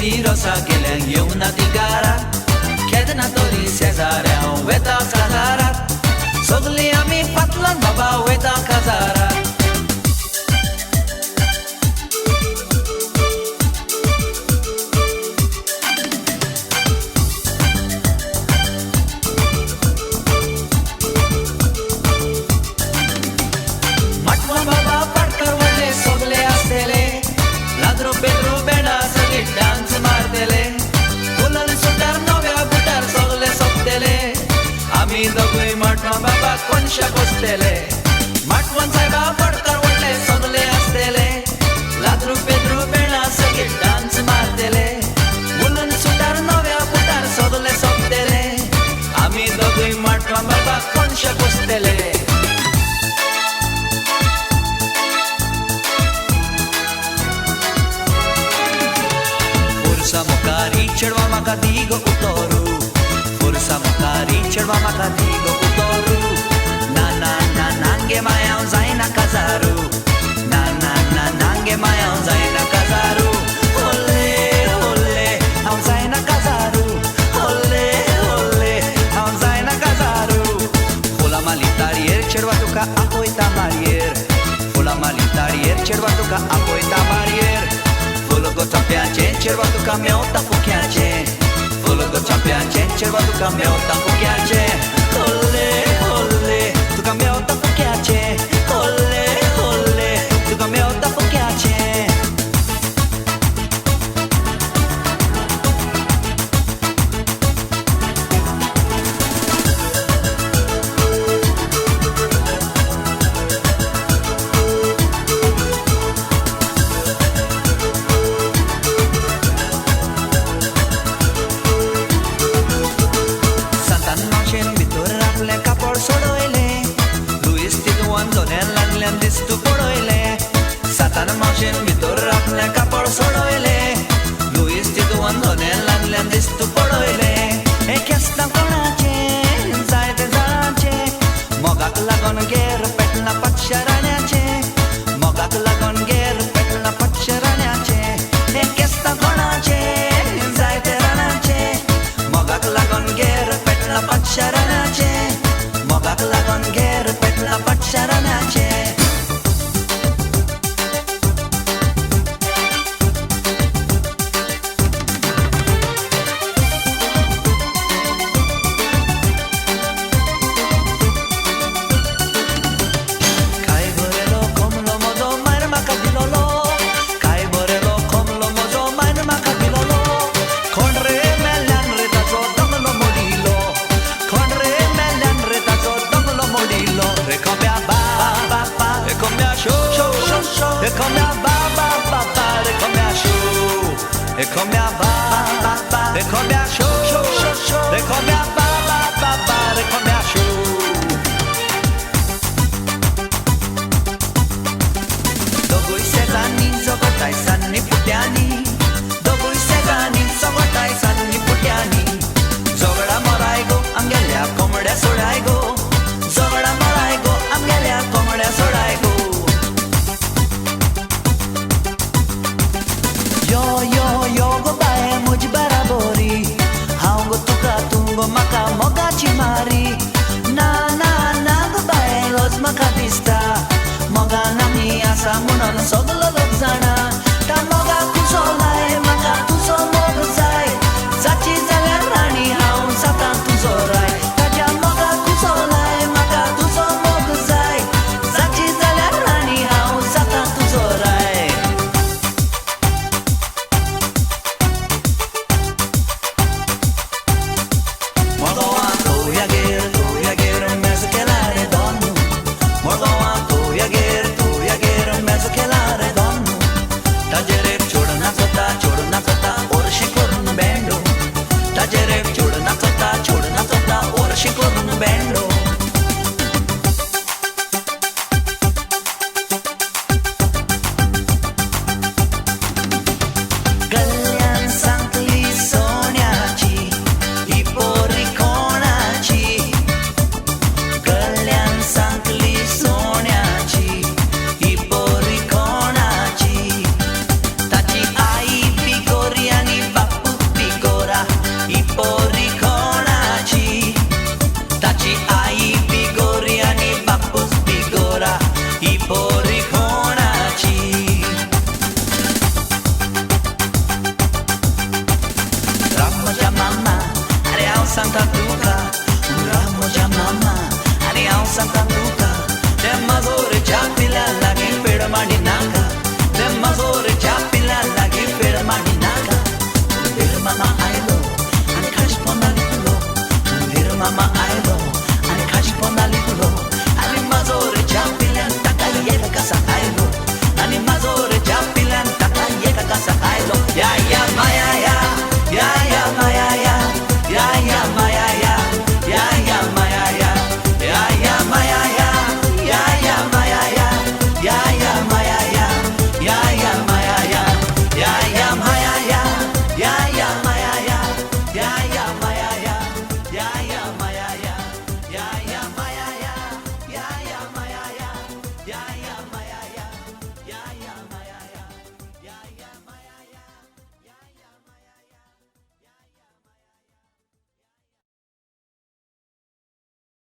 ती रोसा गेल्यांक येवना ती गारात केदना तरी शेजाऱ्या वेता काजारात सगळीं आमी फाटल्यान बाबा वयता काजारात माटवा बाबा पाडकर व्हडले सगळे आसतले लाद्रो पेद्रो बेडा सगळे डान्स मारतले फुलन सुटार नव्या बुटार सगळे सोंपतले आमी दोगूय माटवा बाबा कोनशाक बसतले माटवान सायबा पाडकर व्हडले सगळे आसतले लाद्रो पेद्रो बेडा सगळे डान्स मारतले फुलन सुटार नव्या बुटार सगळे सोंपतले आमी दोगूय माटवा बाबा कोनशाक बसतले Forza Mokari, cerva maka digo utoru Forza Mokari, cerva maka digo utoru Na na na nange maya zaina kazaru Na na na nange maya zaina kazaru Ole ole, au zaina kazaru Ole ole, au zaina kazaru Fola malitarier, cerva tuka apoita marier Fola malitarier, cerva tuka apoita marier Vologo tapiace, cerva tu cameo tapu chiace Vologo tapiace, cerva tu cameo tapu chiace Olle, olle, tu cameo tapu chiace Olle, olle, tu cameo tapu chiace Distu poroile Satan maushen vitor apne kapod sodoile Luis titu andone laglen distu poroile Ekesta konache zaide zarache Mogak lagon ger petla patsharaneche Mogak lagon ger petla patsharaneche Ekesta konache zaide zarache Mogak lagon ger petla patsharaneche Mogak lagon ger petla patsharaneche Morgo a tu ya ger mezzo che la redonda na livro